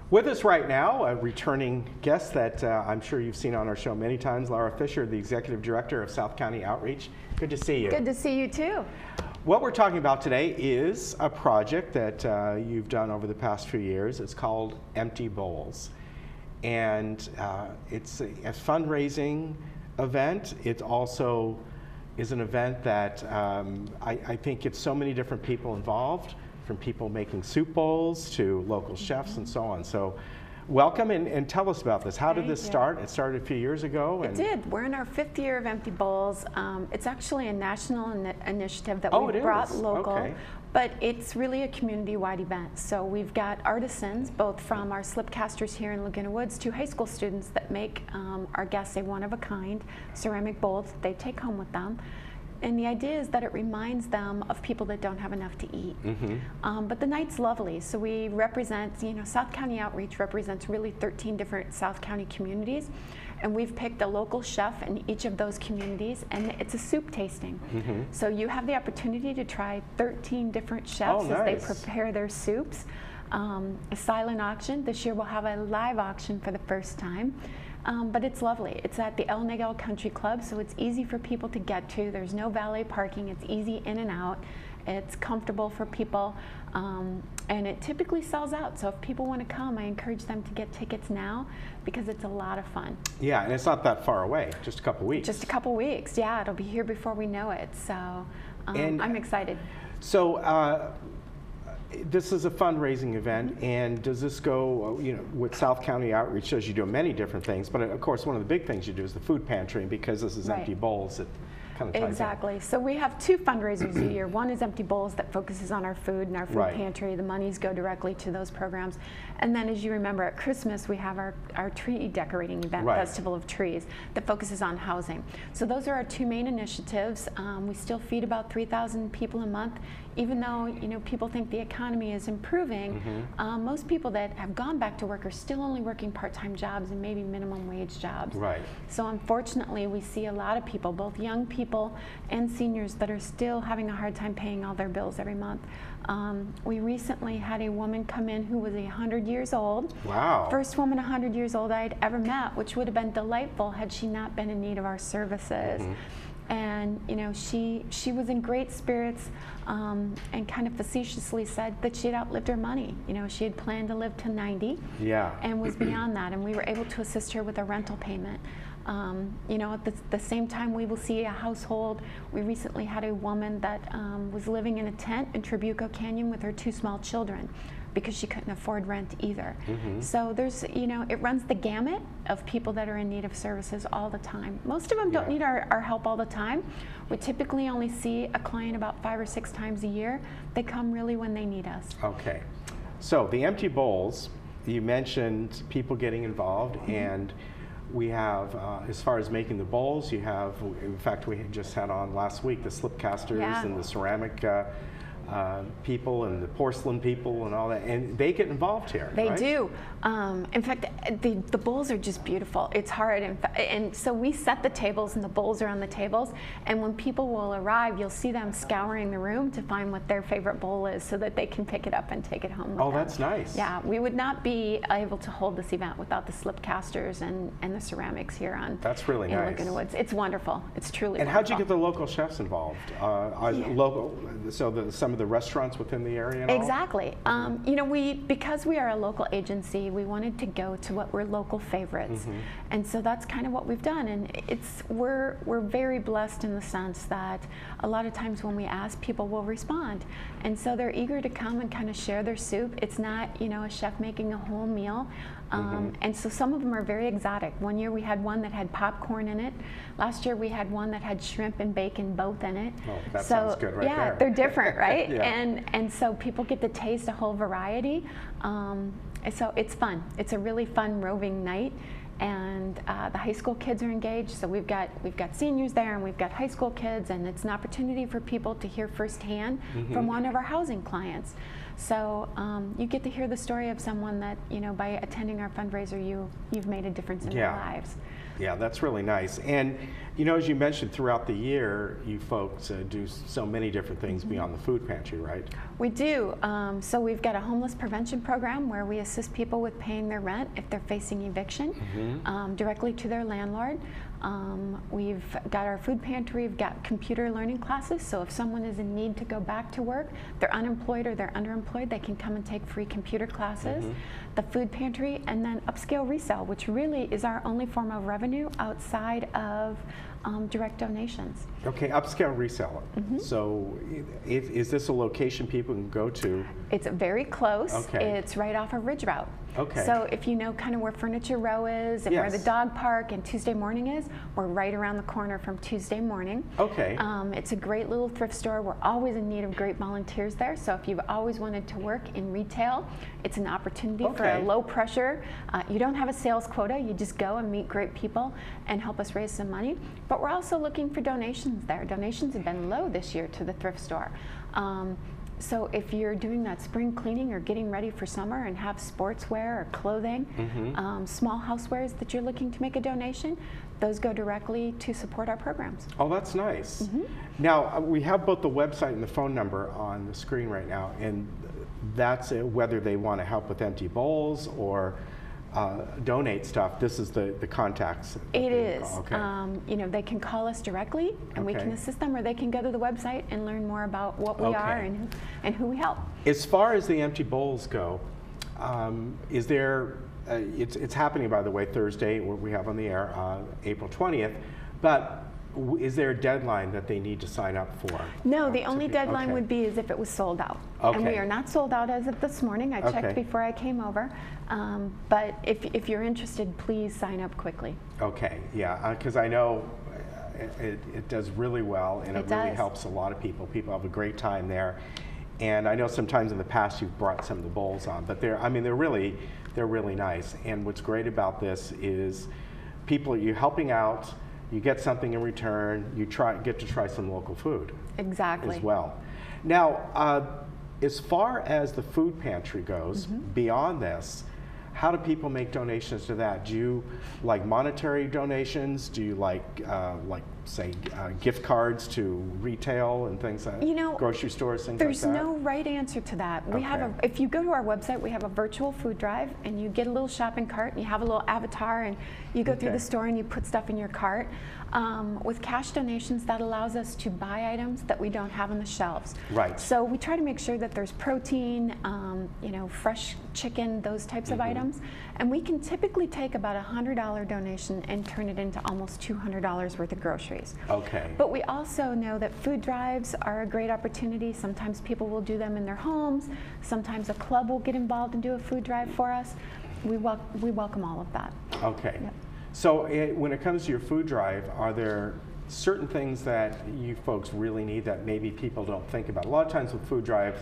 With us right now, a returning guest that I'm sure you've seen on our show many times, Laura Fisher, the Executive Director of South County Outreach. Good to see you. Good to see you too. What we're talking about today is a project that you've done over the past few years. It's called Empty Bowls. And it's a fundraising event. It also is an event that I think gets so many different people involved, from people making soup bowls to local chefs and so on. So welcome and tell us about this. How did this start? It started a few years ago. It did. We're in our 5th year of Empty Bowls. It's actually a national initiative that we brought local. But it's really a community-wide event. So we've got artisans, both from our slipcasters here in Laguna Woods to high school students that make our guests a one-of-a-kind ceramic bowls that they take home with them. And the idea is that it reminds them of people that don't have enough to eat. But the night's lovely. So we represent, South County Outreach represents really 13 different South County communities. And we've picked a local chef in each of those communities, and it's a soup tasting. So you have the opportunity to try 13 different chefs as they prepare their soups. A silent auction. This year we'll have a live auction for the first time. But it's lovely. It's at the El Negal Country Club, so it's easy for people to get to. There's no valet parking. It's easy in and out. It's comfortable for people, and it typically sells out. So if people want to come, I encourage them to get tickets now because it's a lot of fun. Yeah, and it's not that far away, just a couple weeks. Just a couple weeks, yeah. It'll be here before we know it, so I'm excited. So this is a fundraising event, and does this go, with South County Outreach, shows you do many different things, but of course one of the big things you do is the food pantry, and because this is Empty Bowls, it kind of ties Exactly. So we have 2 fundraisers a year. One is Empty Bowls that focuses on our food and our food pantry. The monies go directly to those programs. And then, as you remember, at Christmas we have our tree decorating event, Festival of Trees, that focuses on housing. So those are our 2 main initiatives. We still feed about 3,000 people a month. Even though people think the economy is improving, most people that have gone back to work are still only working part-time jobs and maybe minimum wage jobs. So unfortunately, we see a lot of people, both young people and seniors, that are still having a hard time paying all their bills every month. We recently had a woman come in who was 100 years old. Wow. First woman 100 years old I'd ever met, which would have been delightful had she not been in need of our services. And she was in great spirits, and kind of facetiously said that she had outlived her money. She had planned to live to 90, and was beyond that. And we were able to assist her with a rental payment. At the same time, we will see a household. We recently had a woman that was living in a tent in Trabuco Canyon with her 2 small children, because she couldn't afford rent either. So there's, it runs the gamut of people that are in need of services all the time. Most of them don't need our help all the time. We typically only see a client about 5 or 6 times a year. They come really when they need us. Okay. So the Empty Bowls, you mentioned people getting involved, and we have, as far as making the bowls, you have, in fact, we just had on last week the slipcasters and the ceramic people and the porcelain people and all that, and they get involved here. They do. In fact, the bowls are just beautiful. It's hard, and so we set the tables and the bowls are on the tables, and when people will arrive, you'll see them scouring the room to find what their favorite bowl is so that they can pick it up and take it home with them. That's nice. Yeah, we would not be able to hold this event without the slipcasters and the ceramics here on Laguna Woods. It's wonderful. It's truly wonderful. How'd you get the local chefs involved? Local, so some of the restaurants within the area and Exactly. Because we are a local agency, we wanted to go to what were local favorites. And so that's kind of what we've done. And we're very blessed in the sense that a lot of times when we ask, people will respond. And so they're eager to come and kind of share their soup. It's not, a chef making a whole meal. And so some of them are very exotic. One year we had one that had popcorn in it. Last year we had one that had shrimp and bacon both in it. Oh, that sounds good right there. Yeah, they're different, right? And so people get to taste a whole variety. So it's fun. It's a really fun roving night. And the high school kids are engaged, so we've got seniors there and we've got high school kids, and it's an opportunity for people to hear firsthand from one of our housing clients. So you get to hear the story of someone that, by attending our fundraiser, you've made a difference in their lives. Yeah, that's really nice. And you know, as you mentioned, throughout the year, you folks do so many different things beyond the food pantry, right? We do. So we've got a homeless prevention program where we assist people with paying their rent if they're facing eviction directly to their landlord. We've got our food pantry, we've got computer learning classes, so if someone is in need to go back to work, they're unemployed or they're underemployed, they can come and take free computer classes. The food pantry, and then upscale resale, which really is our only form of revenue outside of direct donations. Okay, upscale reseller. So is this a location people can go to? It's very close. Okay. It's right off of Ridge Route. Okay. So if you know kind of where Furniture Row is and where the dog park and Tuesday Morning is, we're right around the corner from Tuesday Morning. Okay. It's a great little thrift store. We're always in need of great volunteers there. So if you've always wanted to work in retail, it's an opportunity for a low pressure. You don't have a sales quota. You just go and meet great people and help us raise some money. But we're also looking for donations there. Donations have been low this year to the thrift store. So if you're doing that spring cleaning or getting ready for summer and have sportswear or clothing, small housewares that you're looking to make a donation, those go directly to support our programs. Oh, that's nice. Now, we have both the website and the phone number on the screen right now, and that's whether they want to help with empty bowls or donate stuff. This is the contacts. It is. Okay. You know, they can call us directly and we can assist them, or they can go to the website and learn more about what we are and who we help. As far as the empty bowls go, is there, it's happening, by the way, Thursday, what we have on the air, April 20th, but is there a deadline that they need to sign up for? No, the only deadline would be as if it was sold out. And we are not sold out as of this morning. I checked before I came over. But if you're interested, please sign up quickly. Okay, yeah, because I know it does really well, and it really helps a lot of people. People have a great time there. And I know sometimes in the past you've brought some of the bowls on, but they're really nice. And what's great about this is you're helping out, you get something in return, you get to try some local food. Exactly. As well. Now, as far as the food pantry goes, beyond this, how do people make donations to that? Do you like monetary donations? Do you like say gift cards to retail and things like grocery stores, things like that? There's no right answer to that. We have if you go to our website, we have a virtual food drive, and you get a little shopping cart, and you have a little avatar, and you go through the store and you put stuff in your cart. With cash donations, that allows us to buy items that we don't have on the shelves. Right. So we try to make sure that there's protein, fresh chicken, those types of items, and we can typically take about a $100 donation and turn it into almost $200 worth of groceries. Okay. But we also know that food drives are a great opportunity. Sometimes people will do them in their homes. Sometimes a club will get involved and do a food drive for us. We welcome all of that. Okay. Yep. So when it comes to your food drive, are there certain things that you folks really need that maybe people don't think about? A lot of times with food drives,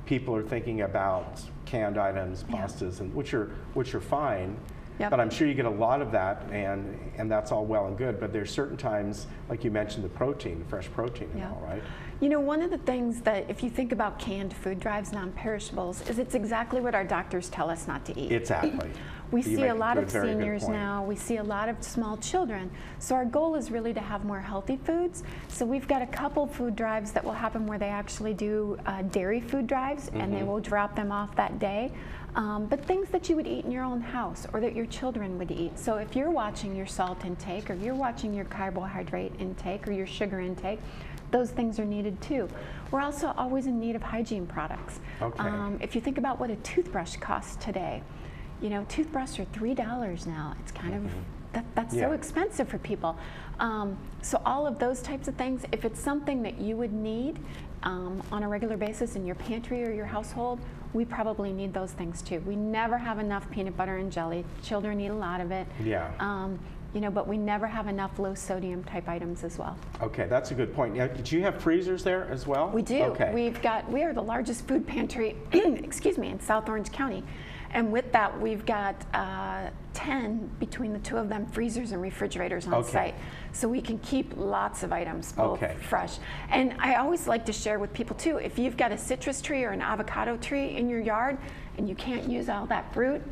people are thinking about canned items, pastas, and which are fine. But I'm sure you get a lot of that, and that's all well and good. But there's certain times, like you mentioned, the protein, fresh protein, and all, right? You know, one of the things that, if you think about canned food drives, non-perishables, is it's exactly what our doctors tell us not to eat. Exactly. We see a lot of seniors now. We see a lot of small children. So our goal is really to have more healthy foods. So we've got a couple food drives that will happen where they actually do dairy food drives, and they will drop them off that day. But things that you would eat in your own house or that your children would eat. So if you're watching your salt intake, or you're watching your carbohydrate intake or your sugar intake, those things are needed too. We're also always in need of hygiene products. If you think about what a toothbrush costs today, toothbrushes are $3 now. It's kind of, that's so expensive for people. So all of those types of things, if it's something that you would need on a regular basis in your pantry or your household, we probably need those things too. We never have enough peanut butter and jelly. Children eat a lot of it. But we never have enough low sodium type items as well. Okay, that's a good point. Now, do you have freezers there as well? We do. Okay. We are the largest food pantry, excuse me, in South Orange County. And with that, we've got 10 between the two of them freezers and refrigerators on site. So we can keep lots of items both fresh. And I always like to share with people too, if you've got a citrus tree or an avocado tree in your yard and you can't use all that fruit,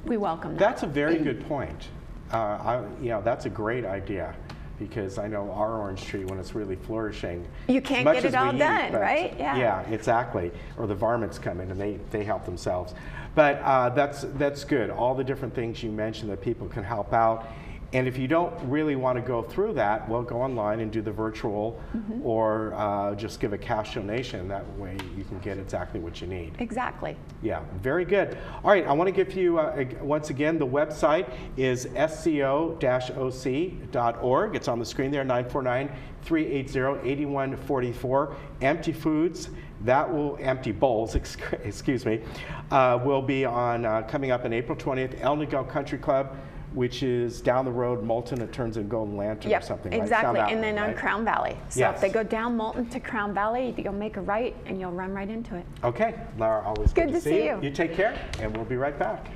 we welcome that. That's a very good point. That's a great idea, because I know our orange tree, when it's really flourishing, you can't get it all done, right? Yeah, exactly. Or the varmints come in and they help themselves. But that's good. All the different things you mentioned that people can help out. And if you don't really want to go through that, well, go online and do the virtual, or just give a cash donation. That way you can get exactly what you need. Exactly. Yeah, very good. All right, I want to give you, once again, the website is sco-oc.org. It's on the screen there, 949-380-8144. Empty Foods, Empty Bowls, excuse me, will be on, coming up on April 20th, El Niguel Country Club, which is down the road, Moulton. It turns in Golden Lantern or something, exactly. Right? And then on Crown Valley. So yes. if they go down Moulton to Crown Valley, you'll make a right and you'll run right into it. Okay, Laura, always good to see you. You take care, and we'll be right back.